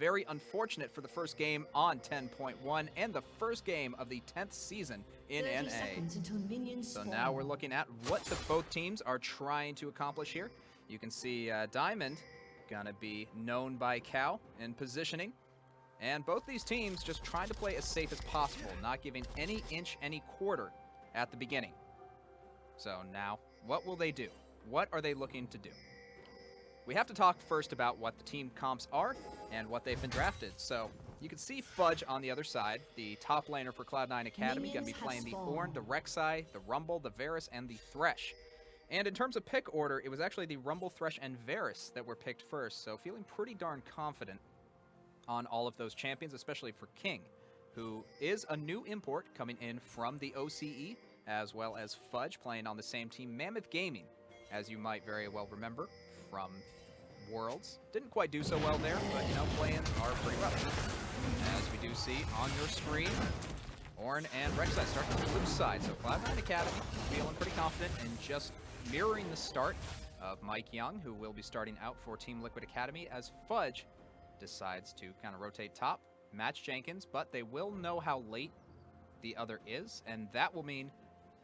very unfortunate for the first game on 10.1 and the first game of the 10th season in NA. So now we're looking at what both teams are trying to accomplish here. You can see Diamond gonna be known by Cow in positioning. And both these teams just trying to play as safe as possible, not giving any inch, any quarter at the beginning. So now, what will they do? What are they looking to do? We have to talk first about what the team comps are and what they've been drafted. So you can see Fudge on the other side, the top laner for Cloud9 Academy, going to be playing the Ornn, the Rek'Sai, the Rumble, the Varus, and the Thresh. And in terms of pick order, it was actually the Rumble, Thresh, and Varus that were picked first, so feeling pretty darn confident on all of those champions, especially for King, who is a new import coming in from the OCE, as well as Fudge playing on the same team, Mammoth Gaming, as you might very well remember from Worlds. Didn't quite do so well there, but, you know, play-ins are pretty rough. As we do see on your screen, Ornn and Rek'Sai starting on the blue side. So Cloud9 Academy feeling pretty confident and just mirroring the start of Mike Young, who will be starting out for Team Liquid Academy, as Fudge decides to kind of rotate top, match Jenkins, but they will know how late the other is, and that will mean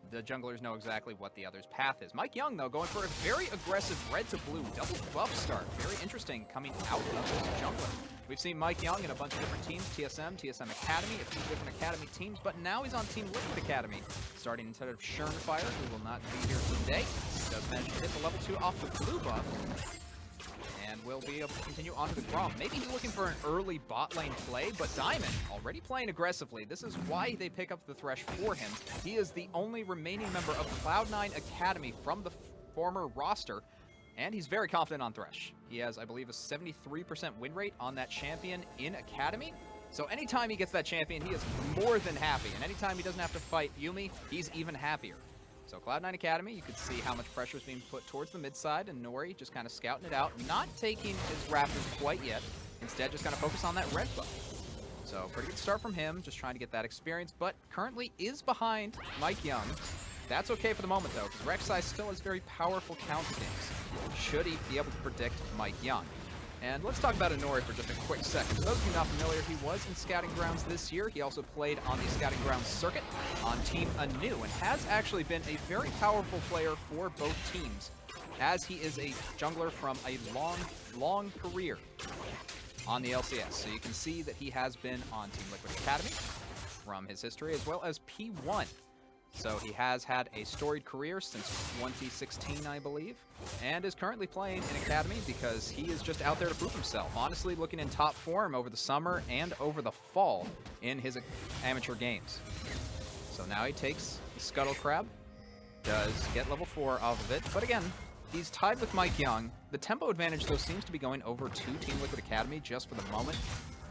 the junglers know exactly what the other's path is. Mike Young, though, going for a very aggressive red to blue double buff start. Very interesting coming out of this jungler. We've seen Mike Young in a bunch of different teams, TSM Academy, a few different Academy teams, but now he's on Team Liquid Academy, starting instead of Schernfire, who will not be here today. He does manage to hit the level 2 off the blue buff, and will be able to continue onto the Grom. Maybe he's looking for an early bot lane play, but Diamond already playing aggressively. This is why they pick up the Thresh for him. He is the only remaining member of Cloud9 Academy from the former roster, and he's very confident on Thresh. He has, I believe, a 73% win rate on that champion in Academy. So anytime he gets that champion, he is more than happy. And anytime he doesn't have to fight Yuumi, he's even happier. So Cloud9 Academy, you can see how much pressure is being put towards the mid side, and Nori just kind of scouting it out, not taking his Raptors quite yet. Instead, just kind of focus on that red buff. So pretty good start from him, just trying to get that experience, but currently is behind Mike Young. That's okay for the moment, though, because Rek'Sai still has very powerful counter games, should he be able to predict Mike Young. And let's talk about Nori for just a quick second. For those of you not familiar, he was in Scouting Grounds this year. He also played on the Scouting Grounds circuit on Team Anu, and has actually been a very powerful player for both teams, as he is a jungler from a long career on the LCS. So you can see that he has been on Team Liquid Academy from his history, as well as P1. So he has had a storied career since 2016, I believe, and is currently playing in Academy because he is just out there to prove himself. Honestly, looking in top form over the summer and over the fall in his amateur games. So now he takes the Scuttle Crab, does get level 4 off of it, but again, he's tied with Mike Young. The tempo advantage, though, seems to be going over to Team Liquid Academy just for the moment,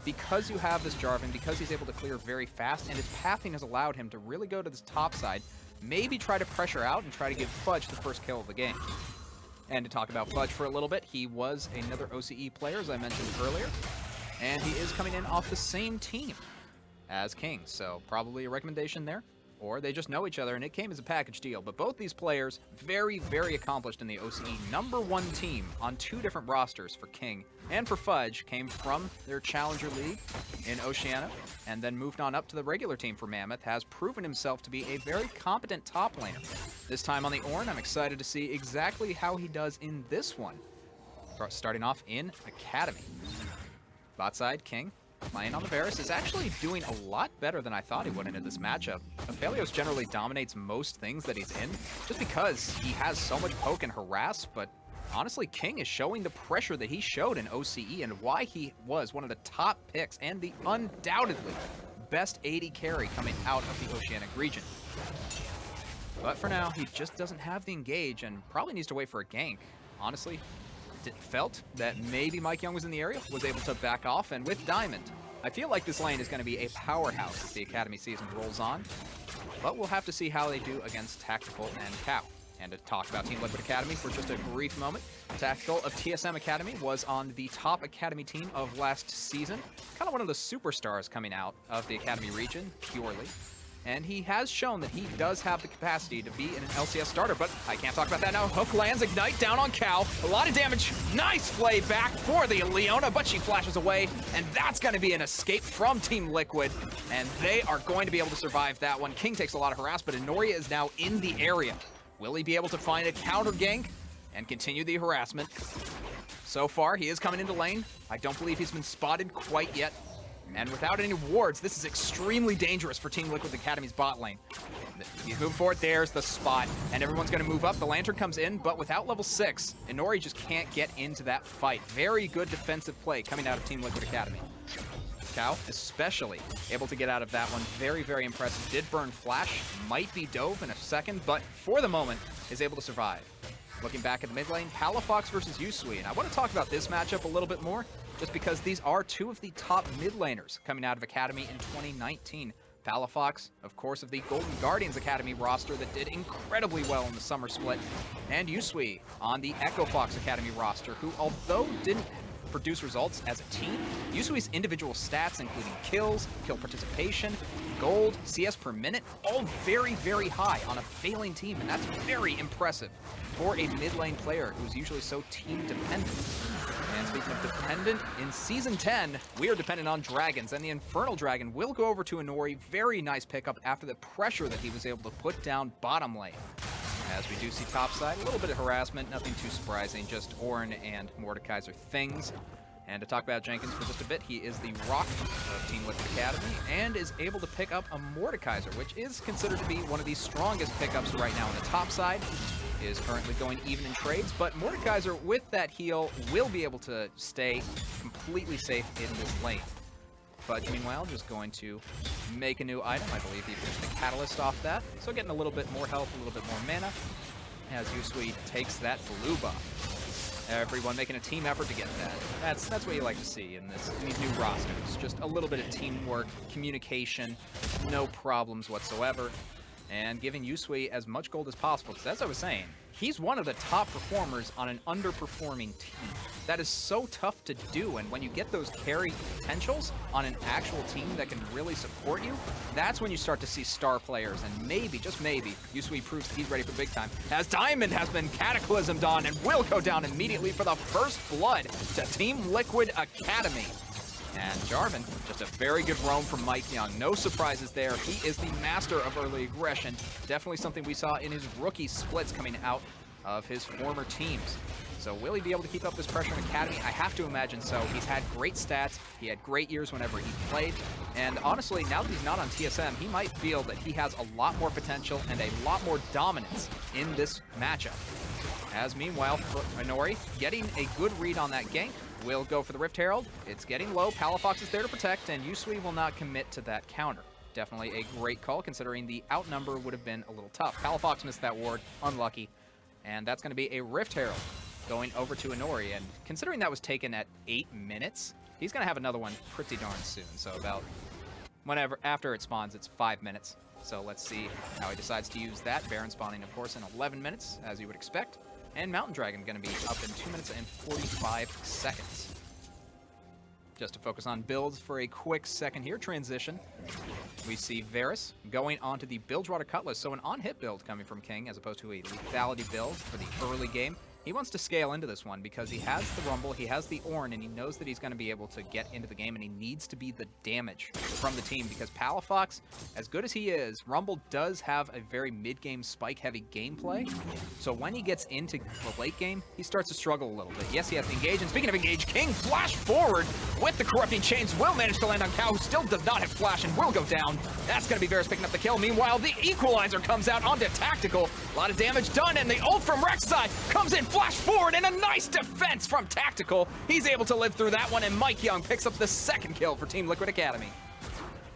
because you have this Jarvan, because he's able to clear very fast, and his pathing has allowed him to really go to this top side, maybe try to pressure out and try to give Fudge the first kill of the game. And to talk about Fudge for a little bit, he was another OCE player, as I mentioned earlier, and he is coming in off the same team as King, so probably a recommendation there. Or they just know each other, and it came as a package deal. But both these players, very, very accomplished in the OCE. #1 team on 2 different rosters for King and for Fudge, came from their Challenger League in Oceania, and then moved on up to the regular team for Mammoth, has proven himself to be a very competent top laner. This time on the Ornn, I'm excited to see exactly how he does in this one. Starting off in Academy. Bot side, King. Playing on the Varus is actually doing a lot better than I thought he would into this matchup. Aphelios generally dominates most things that he's in, just because he has so much poke and harass, but honestly, King is showing the pressure that he showed in OCE and why he was one of the top picks and the undoubtedly best AD carry coming out of the Oceanic region. But for now, he just doesn't have the engage and probably needs to wait for a gank. Honestly, felt that maybe Mike Young was in the area, was able to back off, and with Diamond, I feel like this lane is going to be a powerhouse as the Academy season rolls on, but we'll have to see how they do against Tactical and Cow. And to talk about Team Liquid Academy for just a brief moment, Tactical of TSM Academy was on the top Academy team of last season, kind of one of the superstars coming out of the Academy region, purely. and he has shown that he does have the capacity to be an LCS starter, but I can't talk about that now. Hook lands, Ignite down on Cal. A lot of damage. Nice play back for the Leona, but she flashes away, and that's going to be an escape from Team Liquid, and they are going to be able to survive that one. King takes a lot of harass, but Inoria is now in the area. Will he be able to find a counter gank and continue the harassment? So far, he is coming into lane. I don't believe he's been spotted quite yet. And without any wards, this is extremely dangerous for Team Liquid Academy's bot lane. He's moving forward, there's the spot, and everyone's gonna move up. The Lantern comes in, but without level 6, Inori just can't get into that fight. Very good defensive play coming out of Team Liquid Academy. Cow, especially able to get out of that one. Very, very impressive. Did burn Flash, might be dove in a second, but for the moment, is able to survive. Looking back at the mid lane, Palafox versus Yusui, and I want to talk about this matchup a little bit more, just because these are two of the top mid laners coming out of Academy in 2019. Palafox, of course, of the Golden Guardians Academy roster that did incredibly well in the summer split, and Yusui on the Echo Fox Academy roster, who, although didn't produce results as a team, Yusui's individual stats, including kills, kill participation, gold, CS per minute, all very, very high on a failing team, and that's very impressive for a mid lane player who's usually so team dependent. And speaking of dependent, in Season 10, we are dependent on dragons, and the Infernal Dragon will go over to Inori. Very nice pickup after the pressure that he was able to put down bottom lane. As we do see topside, a little bit of harassment, nothing too surprising, just Ornn and Mordekaiser things. And to talk about Jenkins for just a bit, he is the rock of Team Liquid Academy and is able to pick up a Mordekaiser, which is considered to be one of the strongest pickups right now on the top side. Is currently going even in trades, but Mordekaiser with that heal will be able to stay completely safe in this lane. Fudge, meanwhile, just going to make a new item. I believe he finished the Catalyst off that, so getting a little bit more health, a little bit more mana, as Yusui takes that blue buff. Everyone making a team effort to get that. That's what you like to see in these new rosters. Just a little bit of teamwork, communication, no problems whatsoever, and giving Yusui as much gold as possible, because as I was saying, he's one of the top performers on an underperforming team. That is so tough to do, and when you get those carry potentials on an actual team that can really support you, that's when you start to see star players, and maybe, just maybe, Yusui proves that he's ready for big time, as Diamond has been cataclysmed on and will go down immediately for the first blood to Team Liquid Academy. And Jarvan, just a very good roam from Mike Young. No surprises there. He is the master of early aggression. Definitely something we saw in his rookie splits coming out of his former teams. So will he be able to keep up this pressure in Academy? I have to imagine so. He's had great stats. He had great years whenever he played. And honestly, now that he's not on TSM, he might feel that he has a lot more potential and a lot more dominance in this matchup. As meanwhile, Inori getting a good read on that gank. Will go for the Rift Herald. It's getting low. Palafox is there to protect, and Yusui will not commit to that counter. Definitely a great call, considering the outnumber would have been a little tough. Palafox missed that ward. Unlucky. And that's going to be a Rift Herald going over to Inori. And considering that was taken at 8 minutes, he's going to have another one pretty darn soon. So about whenever after it spawns, it's 5 minutes. So let's see how he decides to use that. Baron spawning, of course, in 11 minutes, as you would expect. And Mountain Dragon going to be up in 2 minutes and 45 seconds. Just to focus on builds for a quick second here, transition. We see Varus going onto the Bilgewater Cutlass, so an on-hit build coming from King as opposed to a lethality build for the early game. He wants to scale into this one because he has the Rumble, he has the Ornn, and he knows that he's going to be able to get into the game, and he needs to be the damage from the team because Palafox, as good as he is, Rumble does have a very mid-game spike-heavy gameplay. So when he gets into the late game, he starts to struggle a little bit. Yes, he has to engage, and speaking of engage, King flash forward with the Corrupting Chains, will manage to land on Cow, who still does not have flash and will go down. That's going to be Varus picking up the kill. Meanwhile, the Equalizer comes out onto Tactical. A lot of damage done, and the ult from Rek'Sai comes in, flash forward, and a nice defense from Tactical. He's able to live through that one, and Mike Young picks up the second kill for Team Liquid Academy.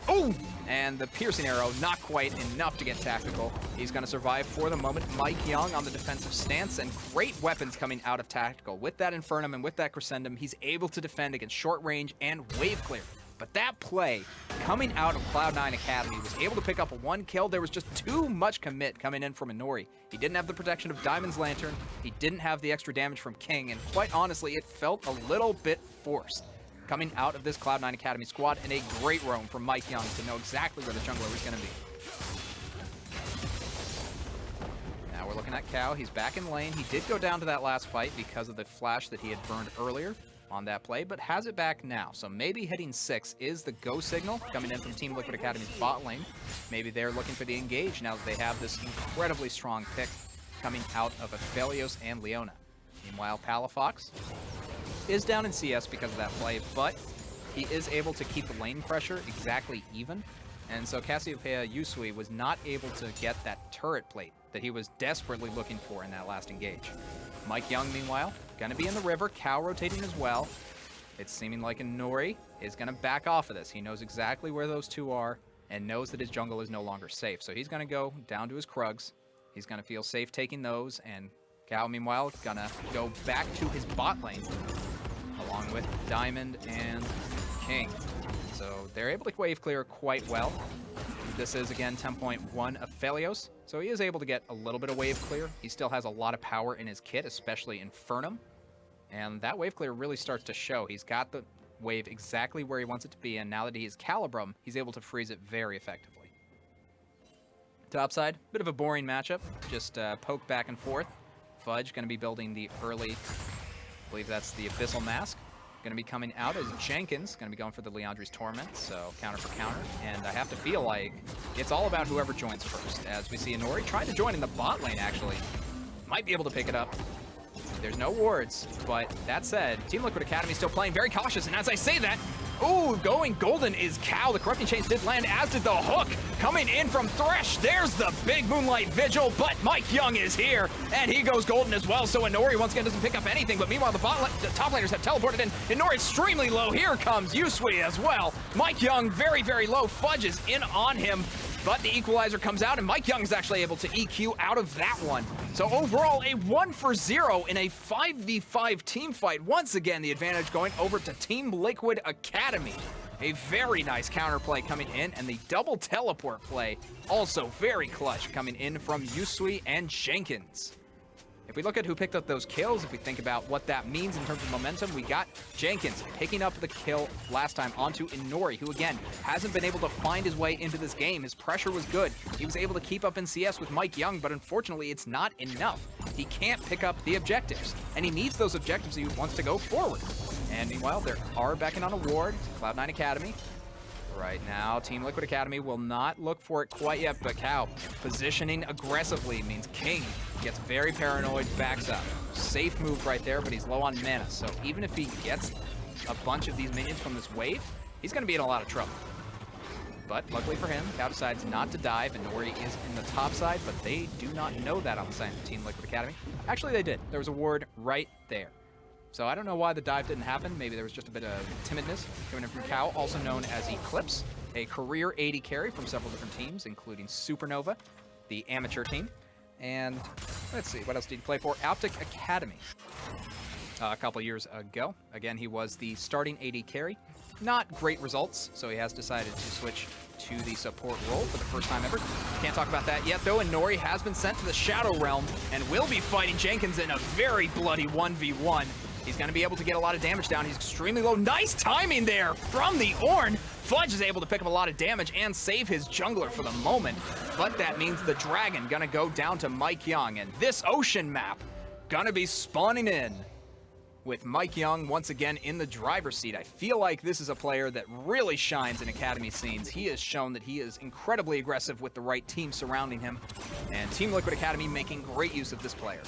Oh! And the piercing arrow, not quite enough to get Tactical. He's going to survive for the moment. Mike Young on the defensive stance, and great weapons coming out of Tactical. With that Infernum and with that Crescendum, he's able to defend against short range and wave clear. But that play coming out of Cloud9 Academy was able to pick up a 1 kill. There was just too much commit coming in from Inori. He didn't have the protection of Diamond's Lantern. He didn't have the extra damage from King. And quite honestly, it felt a little bit forced coming out of this Cloud9 Academy squad. And a great roam from Mike Young to know exactly where the jungler was going to be. we're looking at Cow. He's back in lane. He did go down to that last fight because of the flash that he had burned earlier on that play, but has it back now. So maybe hitting 6 is the go signal coming in from Team Liquid Academy's bot lane. Maybe they're looking for the engage now that they have this incredibly strong pick coming out of Aphelios and Leona. Meanwhile, Palafox is down in CS because of that play, but he is able to keep the lane pressure exactly even. And so Cassiopeia Yusui was not able to get that turret plate that he was desperately looking for in that last engage. Mike Young, meanwhile, gonna be in the river, Cow rotating as well. It's seeming like Inori is gonna back off of this. He knows exactly where those two are and knows that his jungle is no longer safe. So he's gonna go down to his Krugs. He's gonna feel safe taking those, and Cow, meanwhile, gonna go back to his bot lane along with Diamond and King. So they're able to wave clear quite well. This is, again, 10.1 Aphelios, so he is able to get a little bit of wave clear. He still has a lot of power in his kit, especially Infernum, and that wave clear really starts to show. He's got the wave exactly where he wants it to be, and now that he has Calibrum, he's able to freeze it very effectively. Topside, bit of a boring matchup, just poke back and forth. Fudge going to be building the early, I believe that's the Abyssal Mask. Going to be coming out as Jenkins, going to be going for the Leandri's Torment, so counter for counter. And I have to feel like it's all about whoever joins first, as we see Inori trying to join in the bot lane, actually. Might be able to pick it up. There's no wards, but that said, Team Liquid Academy still playing very cautious, and as I say that, ooh, going golden is Cow. The Corrupting Chains did land, as did the hook. Coming in from Thresh, there's the big Moonlight Vigil, but Mike Young is here, and he goes golden as well, so Inori once again doesn't pick up anything, but meanwhile the top laners have teleported in. Inori extremely low. Here comes Yusui as well. Mike Young very, very low. Fudge is in on him, but the equalizer comes out, and Mike Young is actually able to EQ out of that one. So overall, a 1-for-0 in a 5v5 team fight. Once again, the advantage going over to Team Liquid Academy. A very nice counterplay coming in, and the double teleport play also very clutch coming in from Yusui and Jenkins. If we look at who picked up those kills, if we think about what that means in terms of momentum, we got Jenkins picking up the kill last time onto Inori, who again hasn't been able to find his way into this game. His pressure was good. He was able to keep up in CS with Mike Young, but unfortunately it's not enough. He can't pick up the objectives, and he needs those objectives if he wants to go forward. And meanwhile, they are backing on a ward, Cloud9 Academy. Right now, Team Liquid Academy will not look for it quite yet, but Cow positioning aggressively means King gets very paranoid, backs up. Safe move right there, but he's low on mana, so even if he gets a bunch of these minions from this wave, he's going to be in a lot of trouble. But luckily for him, Cow decides not to dive, and Nori is in the top side, but they do not know that on the side of Team Liquid Academy. Actually, they did. There was a ward right there. So I don't know why the dive didn't happen. Maybe there was just a bit of timidness coming in from Cow, also known as Eclipse, a career 80 carry from several different teams, including Supernova, the amateur team. And let's see, what else did he play for? Optic Academy a couple years ago. Again, he was the starting 80 carry. Not great results, so he has decided to switch to the support role for the first time ever. Can't talk about that yet, though, and Nori has been sent to the Shadow Realm and will be fighting Jenkins in a very bloody 1v1. He's going to be able to get a lot of damage down. He's extremely low. Nice timing there from the Ornn. Fudge is able to pick up a lot of damage and save his jungler for the moment. But that means the Dragon going to go down to Mike Young. And this ocean map going to be spawning in with Mike Young once again in the driver's seat. I feel like this is a player that really shines in Academy scenes. He has shown that he is incredibly aggressive with the right team surrounding him. And Team Liquid Academy making great use of this player.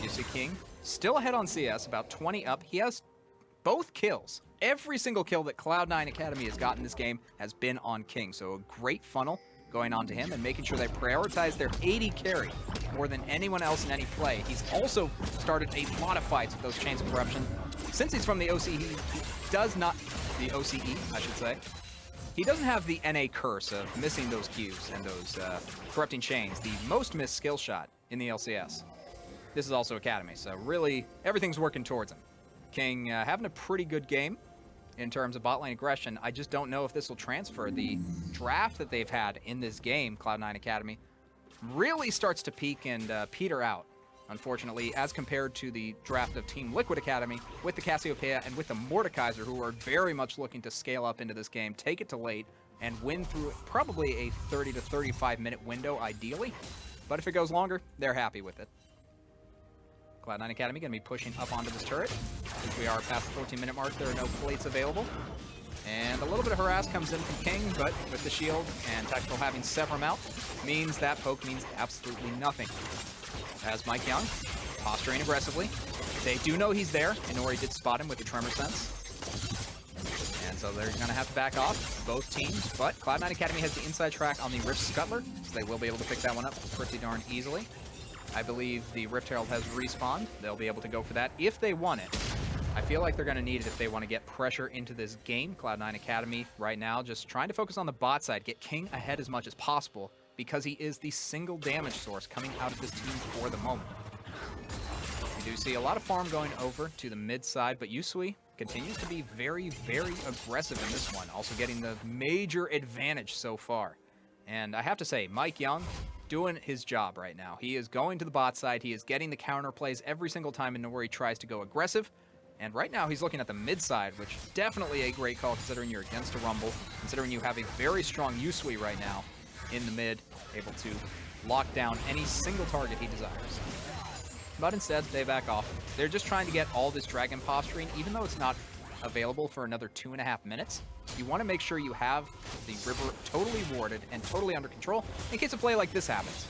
You see King still ahead on CS, about 20 up. He has both kills. Every single kill that Cloud9 Academy has gotten this game has been on King. So a great funnel going on to him and making sure they prioritize their 80 carry more than anyone else in any play. He's also started a lot of fights with those Chains of Corruption. Since he's from the OCE, he does not, the OCE, I should say, he doesn't have the NA curse of missing those Qs and those Corrupting Chains, the most missed skill shot in the LCS. This is also Academy, so really everything's working towards him. King having a pretty good game in terms of bot lane aggression. I just don't know if this will transfer. The draft that they've had in this game, Cloud9 Academy, really starts to peak and peter out, unfortunately, as compared to the draft of Team Liquid Academy with the Cassiopeia and with the Mordekaiser, who are very much looking to scale up into this game, take it to late, and win through probably a 30 to 35 minute window, ideally. But if it goes longer, they're happy with it. Cloud9 Academy going to be pushing up onto this turret. Since we are past the 14-minute mark, there are no plates available. And a little bit of harass comes in from King, but with the shield and Tactical having sever him out, means that poke means absolutely nothing. As Mike Young, posturing aggressively. They do know he's there. Inori did spot him with the Tremor Sense. And so they're going to have to back off, both teams. But Cloud9 Academy has the inside track on the Rift Scuttler, so they will be able to pick that one up pretty darn easily. I believe the Rift Herald has respawned. They'll be able to go for that if they want it. I feel like they're going to need it if they want to get pressure into this game. Cloud9 Academy right now just trying to focus on the bot side, get King ahead as much as possible, because he is the single damage source coming out of this team for the moment. We do see a lot of farm going over to the mid side, but Yusui continues to be very, very aggressive in this one, also getting the major advantage so far. And I have to say, Mike Young doing his job right now. He is going to the bot side, he is getting the counter plays every single time Inori tries to go aggressive. And right now he's looking at the mid side, which definitely a great call considering you're against a Rumble, considering you have a very strong Yusui right now in the mid, able to lock down any single target he desires. But instead, they back off. They're just trying to get all this Dragon posturing, even though it's not available for another 2.5 minutes. You want to make sure you have the river totally warded and totally under control in case a play like this happens.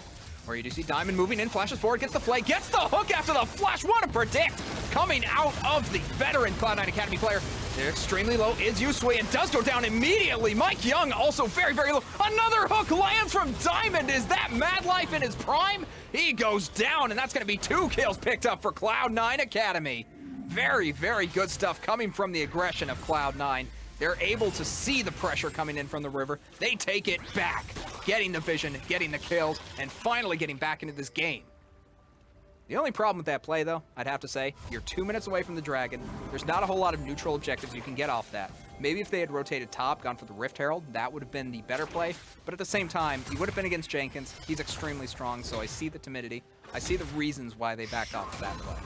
Where you do see Diamond moving in, flashes forward, gets the flay, gets the hook after the flash. What a predict! Coming out of the veteran Cloud9 Academy player. They're extremely low is Yusui and does go down immediately. Mike Young also very, very low. Another hook lands from Diamond. Is that Mad Life in his prime? He goes down, and that's going to be 2 kills picked up for Cloud9 Academy. Very, very good stuff coming from the aggression of Cloud9. They're able to see the pressure coming in from the river. They take it back, getting the vision, getting the kills, and finally getting back into this game. The only problem with that play, though, I'd have to say, you're 2 minutes away from the Dragon. There's not a whole lot of neutral objectives you can get off that. Maybe if they had rotated top, gone for the Rift Herald, that would have been the better play. But at the same time, he would have been against Jenkins. He's extremely strong, so I see the timidity. I see the reasons why they backed off of that play.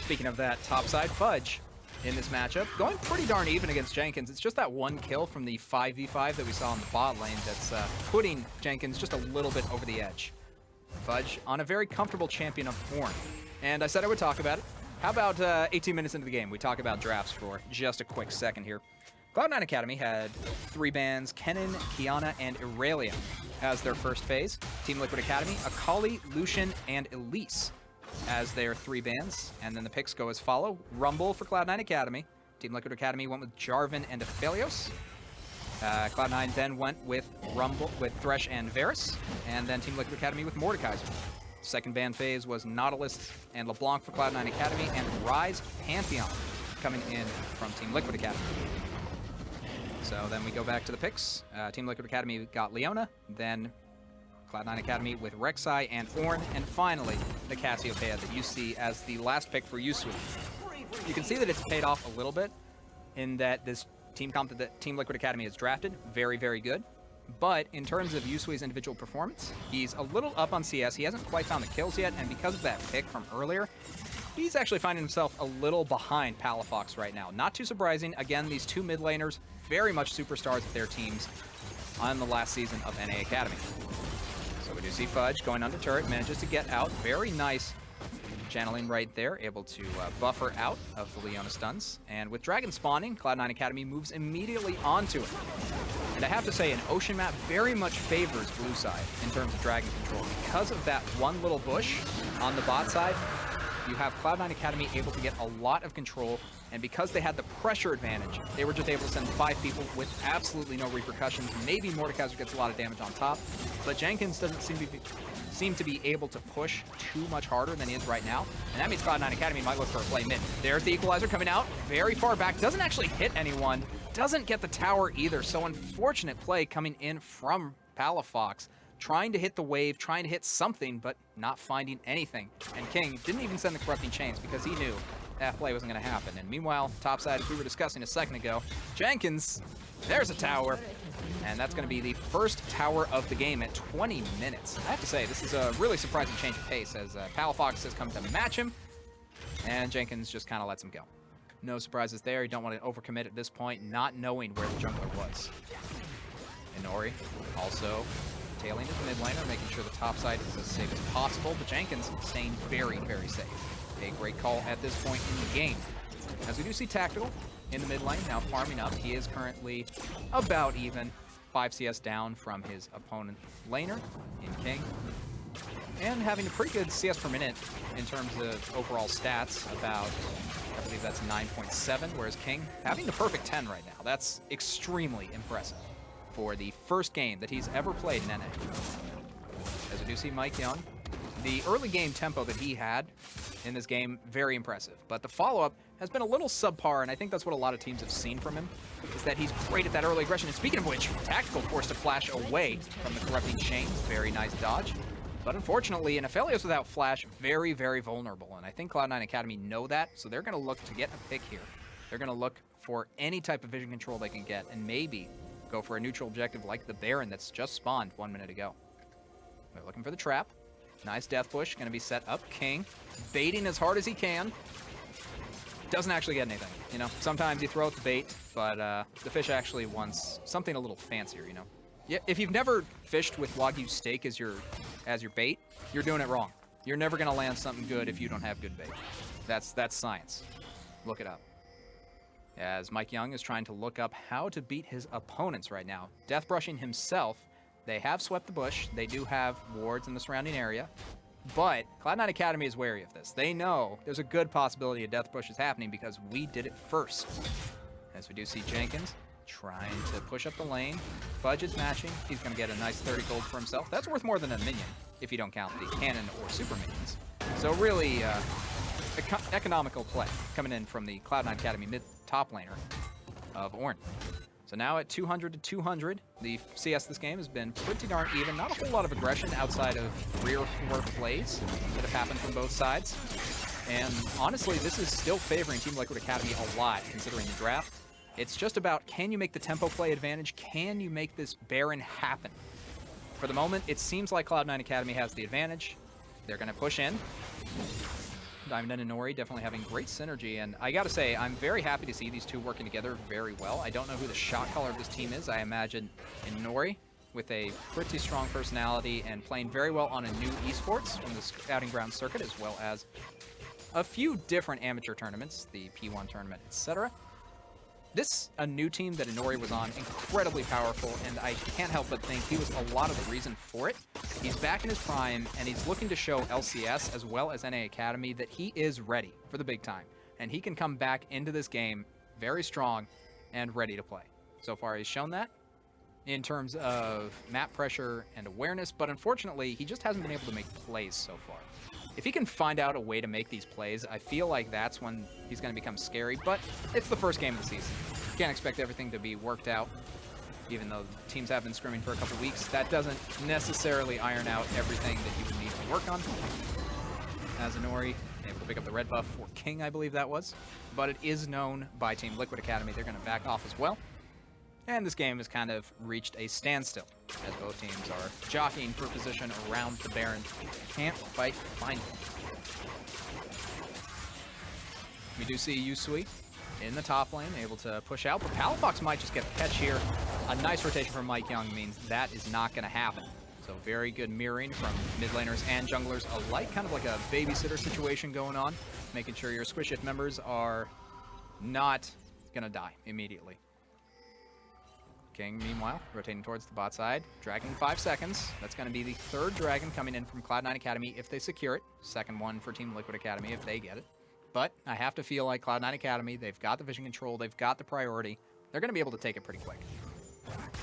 Speaking of that, topside Fudge in this matchup, going pretty darn even against Jenkins. It's just that one kill from the 5v5 that we saw in the bot lane that's putting Jenkins just a little bit over the edge. Fudge on a very comfortable champion of Thorn. And I said I would talk about it. How about 18 minutes into the game, we talk about drafts for just a quick second here. Cloud9 Academy had 3 bans, Kennen, Kiana, and Irelia as their first phase. Team Liquid Academy, Akali, Lucian, and Elise as their 3 bans. And then the picks go as follow. Rumble for Cloud9 Academy. Team Liquid Academy went with Jarvan and Aphelios. Cloud9 then went with Thresh and Varus. And then Team Liquid Academy with Mordekaiser. Second ban phase was Nautilus and LeBlanc for Cloud9 Academy, and Rise Pantheon coming in from Team Liquid Academy. So then we go back to the picks. Team Liquid Academy got Leona, then Cloud9 Academy with Rek'Sai and Ornn, and finally the Cassiopeia that you see as the last pick for Yusui. You can see that it's paid off a little bit in that this team comp that Team Liquid Academy has drafted, very, very good. But in terms of Yusui's individual performance, he's a little up on CS. He hasn't quite found the kills yet, and because of that pick from earlier, he's actually finding himself a little behind Palafox right now. Not too surprising. Again, these 2 mid laners, very much superstars of their teams on the last season of NA Academy. So we do see Fudge going under turret, manages to get out. Very nice channeling right there, able to buffer out of the Leona stuns. And with Dragon spawning, Cloud9 Academy moves immediately onto it. And I have to say, an Ocean map very much favors blue side in terms of Dragon control. Because of that one little bush on the bot side, you have Cloud9 Academy able to get a lot of control, and because they had the pressure advantage, they were just able to send 5 people with absolutely no repercussions. Maybe Mordekaiser gets a lot of damage on top, but Jenkins doesn't seem to be able to push too much harder than he is right now, and that means Cloud9 Academy might look for a play mid. There's the equalizer coming out, very far back, doesn't actually hit anyone, doesn't get the tower either, so unfortunate play coming in from Palafox. Trying to hit the wave, trying to hit something, but not finding anything. And King didn't even send the Corrupting Chains because he knew that play wasn't going to happen. And meanwhile, topside, as we were discussing a second ago, Jenkins, there's a tower. And that's going to be the first tower of the game at 20 minutes. I have to say, this is a really surprising change of pace as Palafox has come to match him, and Jenkins just kind of lets him go. No surprises there. You don't want to overcommit at this point, not knowing where the jungler was. Inori also tailing his mid laner, making sure the top side is as safe as possible, but Jenkins staying very, very safe. A great call at this point in the game. As we do see Tactical in the mid lane, now farming up. He is currently about even, 5 CS down from his opponent laner in King, and having a pretty good CS per minute in terms of overall stats, about, I believe that's 9.7, whereas King having the perfect 10 right now. That's extremely impressive for the first game that he's ever played in NA. As we do see Mike Young, the early game tempo that he had in this game, very impressive. But the follow-up has been a little subpar, and I think that's what a lot of teams have seen from him, is that he's great at that early aggression. And speaking of which, Tactical forced to flash away from the Corrupting Chain. Very nice dodge. But unfortunately, in Aphelios without flash, very, very vulnerable. And I think Cloud9 Academy know that, so they're going to look to get a pick here. They're going to look for any type of vision control they can get, and maybe go for a neutral objective like the Baron that's just spawned 1 minute ago. They're looking for the trap. Nice death push, going to be set up. King baiting as hard as he can. Doesn't actually get anything, you know. Sometimes you throw out the bait, but the fish actually wants something a little fancier, you know. Yeah, if you've never fished with Wagyu steak as your bait, you're doing it wrong. You're never going to land something good if you don't have good bait. That's science. Look it up. As Mike Young is trying to look up how to beat his opponents right now. Death brushing himself. They have swept the bush. They do have wards in the surrounding area. But Cloud9 Academy is wary of this. They know there's a good possibility a death push is happening because we did it first. As we do see Jenkins trying to push up the lane. Fudge is matching. He's going to get a nice 30 gold for himself. That's worth more than a minion if you don't count the cannon or super minions. So really economical play coming in from the Cloud9 Academy mid-top laner of Ornn. So now at 200 to 200, the CS this game has been pretty darn even. Not a whole lot of aggression outside of 3 or 4 plays that have happened from both sides. And honestly, this is still favoring Team Liquid Academy a lot, considering the draft. It's just about, can you make the tempo play advantage? Can you make this Baron happen? For the moment, it seems like Cloud9 Academy has the advantage. They're going to push in. Diamond and Inori definitely having great synergy, and I gotta say, I'm very happy to see these two working together very well. I don't know who the shot caller of this team is. I imagine Inori, with a pretty strong personality and playing very well on a new esports from the Scouting Ground circuit, as well as a few different amateur tournaments, the P1 tournament, etc. This, a new team that Inori was on, incredibly powerful, and I can't help but think he was a lot of the reason for it. He's back in his prime, and he's looking to show LCS as well as NA Academy that he is ready for the big time. And he can come back into this game very strong and ready to play. So far, he's shown that in terms of map pressure and awareness, but unfortunately, he just hasn't been able to make plays so far. If he can find out a way to make these plays, I feel like that's when he's going to become scary, but it's the first game of the season. You can't expect everything to be worked out, even though teams have been scrimming for a couple weeks. That doesn't necessarily iron out everything that you would need to work on. As Inori able to pick up the red buff for King, I believe that was, but it is known by Team Liquid Academy. They're going to back off as well. And this game has kind of reached a standstill, as both teams are jockeying for position around the Baron. Can't quite find him. We do see Yusui in the top lane, able to push out, but Palafox might just get the catch here. A nice rotation from Mike Young means that is not going to happen. So very good mirroring from mid laners and junglers alike, kind of like a babysitter situation going on, making sure your Squish It members are not going to die immediately. King, meanwhile, rotating towards the bot side. Dragon 5 seconds. That's going to be the 3rd dragon coming in from Cloud9 Academy if they secure it. 2nd one for Team Liquid Academy if they get it. But I have to feel like Cloud9 Academy, they've got the vision control, they've got the priority. They're going to be able to take it pretty quick.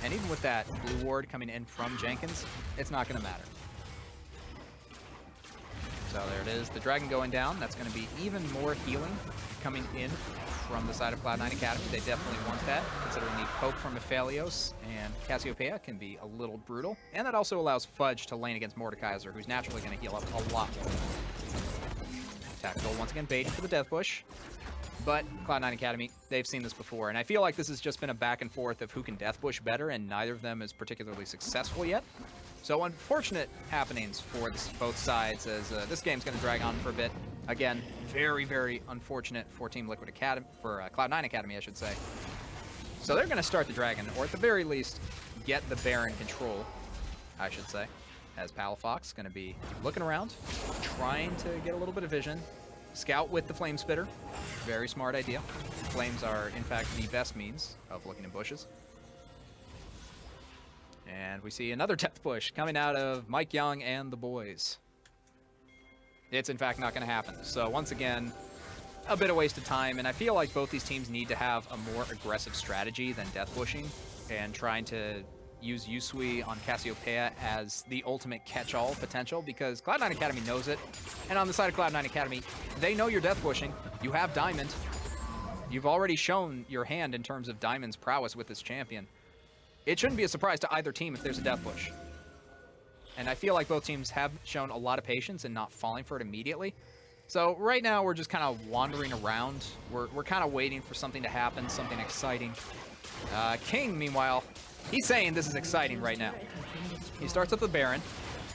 And even with that blue ward coming in from Jenkins, it's not going to matter. So there it is, the dragon going down. That's going to be even more healing coming in from the side of Cloud9 Academy. They definitely want that, considering the poke from Aphelios and Cassiopeia can be a little brutal. And that also allows Fudge to lane against Mordekaiser, who's naturally going to heal up a lot more. Tactical once again baiting for the death push. But Cloud9 Academy, they've seen this before, and I feel like this has just been a back and forth of who can death push better, and neither of them is particularly successful yet. So unfortunate happenings for both sides, as this game's going to drag on for a bit. Again, very, very unfortunate for Team Liquid Academy, for Cloud9 Academy, I should say. So they're going to start the dragon, or at the very least, get the Baron control I should say, as Palafox going to be looking around, trying to get a little bit of vision. Scout with the Flame Spitter. Very smart idea. Flames are, in fact, the best means of looking in bushes. And we see another death push coming out of Mike Young and the boys. It's, in fact, not going to happen. So, once again, a bit of waste of time. And I feel like both these teams need to have a more aggressive strategy than death pushing and trying to use Yusui on Cassiopeia as the ultimate catch-all potential, because Cloud9 Academy knows it. And on the side of Cloud9 Academy, they know you're death pushing. You have Diamond. You've already shown your hand in terms of Diamond's prowess with this champion. It shouldn't be a surprise to either team if there's a death push. And I feel like both teams have shown a lot of patience and not falling for it immediately. So right now we're just kind of wandering around. We're kind of waiting for something to happen, something exciting. King, meanwhile, he's saying this is exciting right now. He starts with the Baron.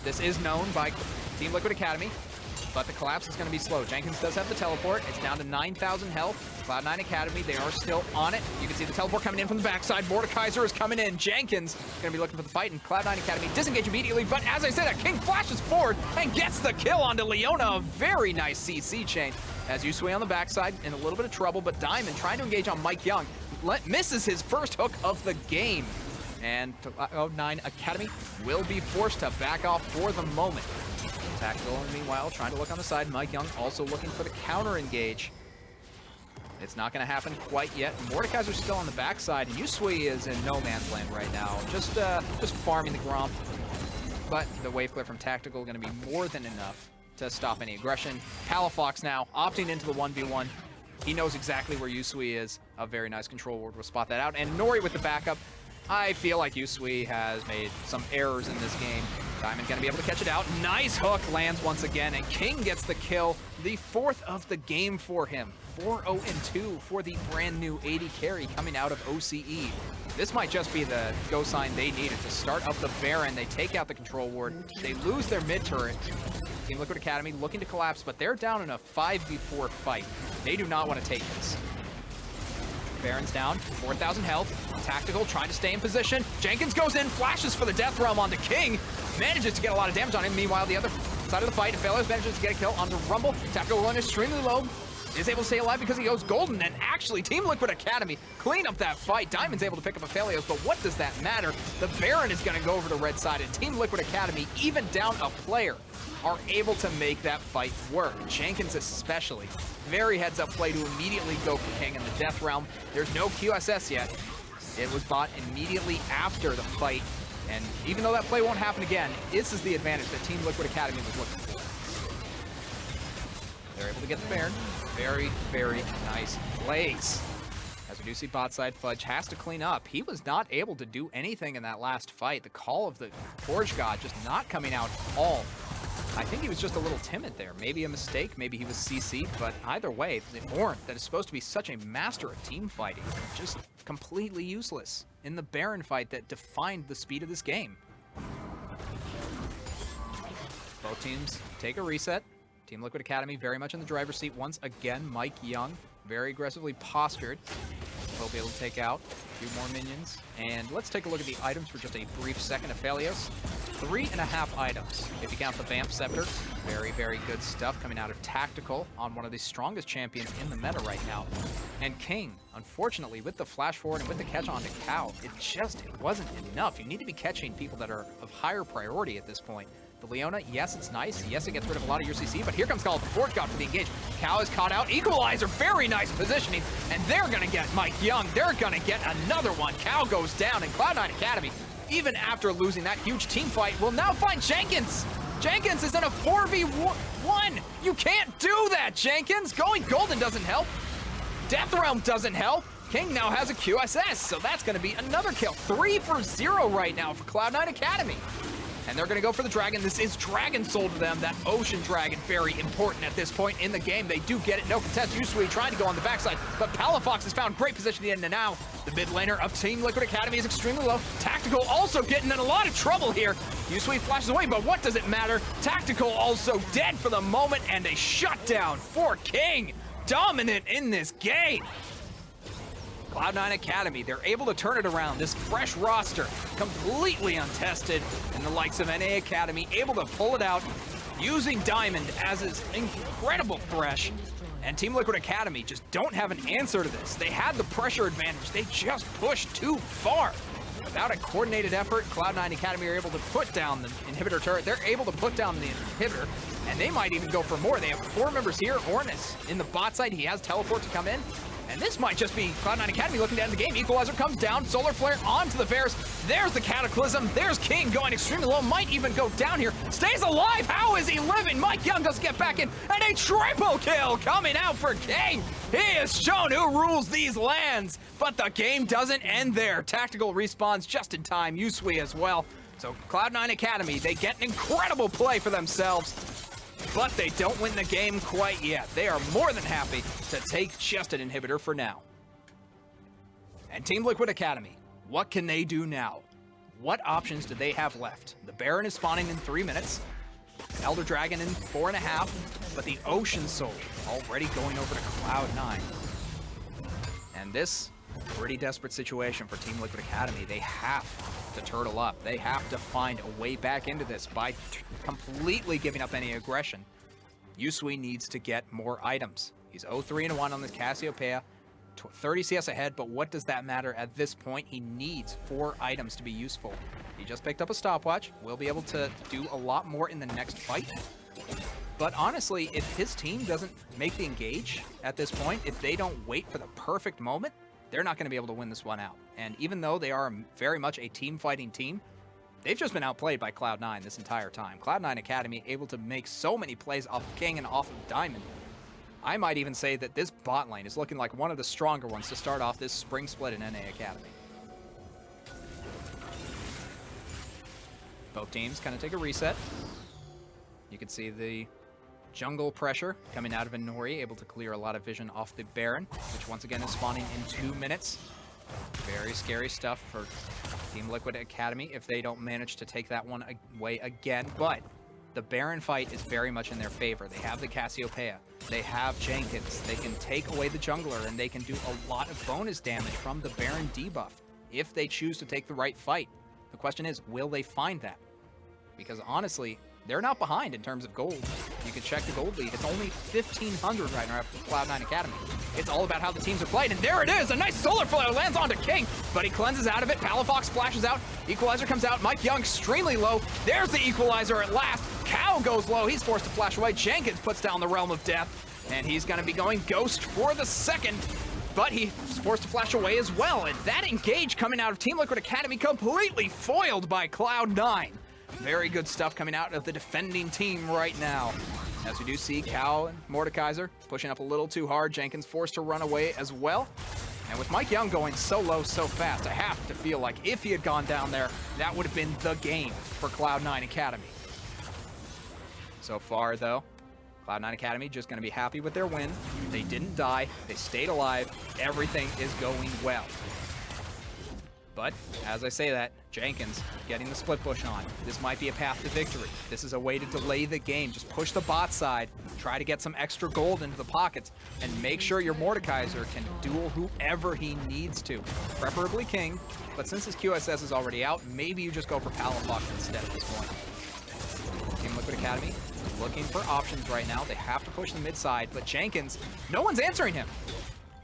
This is known by Team Liquid Academy, but the collapse is going to be slow. Jenkins does have the teleport. It's down to 9,000 health. Cloud9 Academy, they are still on it. You can see the teleport coming in from the backside. Mordekaiser is coming in. Jenkins going to be looking for the fight, and Cloud9 Academy disengage immediately. But as I said, King flashes forward and gets the kill onto Leona. A very nice CC chain as Yusui on the backside in a little bit of trouble, but Diamond trying to engage on Mike Young. Misses his first hook of the game. And Cloud9 Academy will be forced to back off for the moment. Tactical, meanwhile, trying to look on the side. Mike Young also looking for the counter engage. It's not going to happen quite yet. Mordekaiser's still on the backside, and Yusui is in no man's land right now. Just farming the Gromp. But the wave clear from Tactical going to be more than enough to stop any aggression. Palafox now opting into the 1v1. He knows exactly where Yusui is. A very nice control ward will spot that out. And Nori with the backup. I feel like Yusui has made some errors in this game. Diamond gonna be able to catch it out. Nice hook lands once again, and King gets the kill. The fourth of the game for him. 4-0-2 for the brand new 80 carry coming out of OCE. This might just be the go sign they needed to start up the Baron. They take out the control ward. They lose their mid turret. Team Liquid Academy looking to collapse, but they're down in a 5v4 fight. They do not want to take this. Baron's down, 4,000 health. Tactical trying to stay in position. Jenkins goes in, flashes for the Death Realm onto King. Manages to get a lot of damage on him. Meanwhile, the other side of the fight, Aphelios manages to get a kill onto Rumble. Tactical run extremely low. Is able to stay alive because he goes golden. And actually, Team Liquid Academy clean up that fight. Diamond's able to pick up Aphelios, but what does that matter? The Baron is going to go over to red side, and Team Liquid Academy, even down a player, are able to make that fight work. Jenkins especially. Very heads-up play to immediately go for King in the Death Realm. There's no QSS yet. It was bought immediately after the fight, and even though that play won't happen again, this is the advantage that Team Liquid Academy was looking for. They're able to get the Baron. Very, very nice plays. As we do see bot side, Fudge has to clean up. He was not able to do anything in that last fight. The call of the Forge God just not coming out at all. I think he was just a little timid there. Maybe a mistake, maybe he was CC'd, but either way, the Ornn that is supposed to be such a master of team fighting, just completely useless in the Baron fight that defined the speed of this game. Both teams take a reset. Team Liquid Academy very much in the driver's seat once again. Mike Young, very aggressively postured. He'll be able to take out a few more minions. And let's take a look at the items for just a brief second. Aphelios, 3.5 items. If you count the Vamp Scepter, very, very good stuff coming out of Tactical on one of the strongest champions in the meta right now. And King, unfortunately, with the flash forward and with the catch on to Cow, it wasn't enough. You need to be catching people that are of higher priority at this point. The Leona, yes, it's nice. Yes, it gets rid of a lot of your CC, but here comes Call of the Forge God for the engage. Cow is caught out. Equalizer, very nice positioning, and they're going to get Mike Young. They're going to get another one. Cow goes down, and Cloud9 Academy, even after losing that huge team fight, will now find Jenkins. Jenkins is in a 4v1. You can't do that, Jenkins. Going golden doesn't help. Death Realm doesn't help. King now has a QSS, so that's going to be another kill. 3 for 0 right now for Cloud9 Academy. And they're going to go for the dragon. This is Dragon Soul to them. That Ocean Dragon, very important at this point in the game. They do get it. No contest. Yusui trying to go on the backside, but Palafox has found great position in and now. The mid laner of Team Liquid Academy is extremely low. Tactical also getting in a lot of trouble here. Yusui flashes away, but what does it matter? Tactical also dead for the moment, and a shutdown for King. Dominant in this game. Cloud9 Academy, they're able to turn it around. This fresh roster, completely untested, and the likes of NA Academy able to pull it out using Diamond as his incredible Thresh. And Team Liquid Academy just don't have an answer to this. They had the pressure advantage. They just pushed too far. Without a coordinated effort, Cloud9 Academy are able to put down the inhibitor turret. They're able to put down the inhibitor, and they might even go for more. They have 4 members here. Ornis in the bot side. He has teleport to come in. And this might just be Cloud9 Academy looking to end the game. Equalizer comes down, Solar Flare onto the Varus. There's the Cataclysm. There's King going extremely low. Might even go down here. Stays alive. How is he living? Mike Young does get back in. And a triple kill coming out for King. He has shown who rules these lands. But the game doesn't end there. Tactical respawns just in time. Yusui as well. So Cloud9 Academy, they get an incredible play for themselves. But they don't win the game quite yet. They are more than happy to take just an inhibitor for now. And Team Liquid Academy, what can they do now? What options do they have left? The Baron is spawning in 3 minutes. Elder Dragon in 4.5. But the Ocean Soul already going over to Cloud9. And this, pretty desperate situation for Team Liquid Academy. They have to turtle up. They have to find a way back into this by completely giving up any aggression. Yusui needs to get more items. He's 0-3-1 on this Cassiopeia, 30 CS ahead, but what does that matter at this point? He needs 4 items to be useful. He just picked up a stopwatch. We'll be able to do a lot more in the next fight. But honestly, if his team doesn't make the engage at this point, if they don't wait for the perfect moment, they're not going to be able to win this one out. And even though they are very much a team-fighting team, they've just been outplayed by Cloud9 this entire time. Cloud9 Academy able to make so many plays off of King and off of Diamond. I might even say that this bot lane is looking like one of the stronger ones to start off this spring split in NA Academy. Both teams kind of take a reset. You can see the jungle pressure coming out of Inori, able to clear a lot of vision off the Baron, which once again is spawning in 2 minutes. Very scary stuff for Team Liquid Academy if they don't manage to take that one away again. But the Baron fight is very much in their favor. They have the Cassiopeia. They have Jenkins. They can take away the jungler, and they can do a lot of bonus damage from the Baron debuff if they choose to take the right fight. The question is, will they find that? Because honestly, they're not behind in terms of gold. You can check the gold lead. It's only 1,500 right now for Cloud9 Academy. It's all about how the teams are played, and there it is! A nice Solar Flare lands onto King, but he cleanses out of it. Palafox flashes out. Equalizer comes out. Mike Young extremely low. There's the Equalizer at last. Cow goes low. He's forced to flash away. Jenkins puts down the Realm of Death, and he's going to be going Ghost for the second, but he's forced to flash away as well. And that engage coming out of Team Liquid Academy completely foiled by Cloud9. Very good stuff coming out of the defending team right now. As we do see Cal and Mordekaiser pushing up a little too hard. Jenkins forced to run away as well. And with Mike Young going so low so fast, I have to feel like if he had gone down there, that would have been the game for Cloud9 Academy. So far, though, Cloud9 Academy just going to be happy with their win. They didn't die. They stayed alive. Everything is going well. But, as I say that, Jenkins getting the split push on. This might be a path to victory. This is a way to delay the game. Just push the bot side, try to get some extra gold into the pockets, and make sure your Mordekaiser can duel whoever he needs to. Preferably King, but since his QSS is already out, maybe you just go for Palafox instead at this point. Team Liquid Academy looking for options right now. They have to push the mid side, but Jenkins, no one's answering him.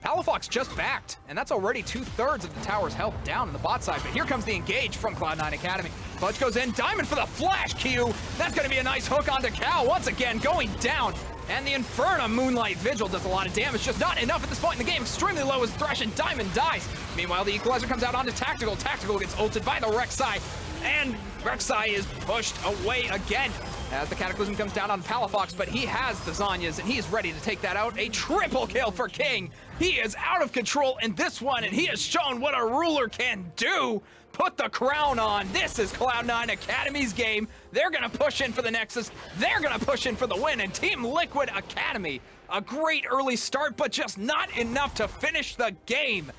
Palafox just backed, and that's already 2/3 of the tower's health down on the bot side. But here comes the engage from Cloud9 Academy. Fudge goes in, Diamond for the flash Q. That's going to be a nice hook onto Cal once again, going down. And the Inferno Moonlight Vigil does a lot of damage, just not enough at this point in the game. Extremely low is Thresh, and Diamond dies. Meanwhile, the Equalizer comes out onto Tactical. Tactical gets ulted by the Rek'Sai, and Rek'Sai is pushed away again as the Cataclysm comes down on Palafox, but he has the Zanyas, and he is ready to take that out. A triple kill for King. He is out of control in this one, and he has shown what a ruler can do. Put the crown on. This is Cloud9 Academy's game. They're going to push in for the Nexus. They're going to push in for the win, and Team Liquid Academy, a great early start, but just not enough to finish the game.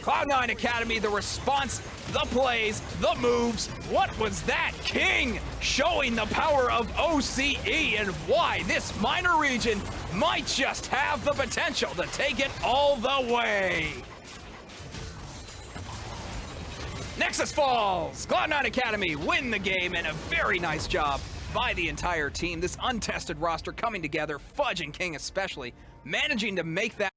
Cloud9 Academy, the response, the plays, the moves. What was that? King showing the power of OCE and why this minor region might just have the potential to take it all the way. Nexus falls! Cloud9 Academy win the game, and a very nice job by the entire team. This untested roster coming together, Fudge and King especially, managing to make that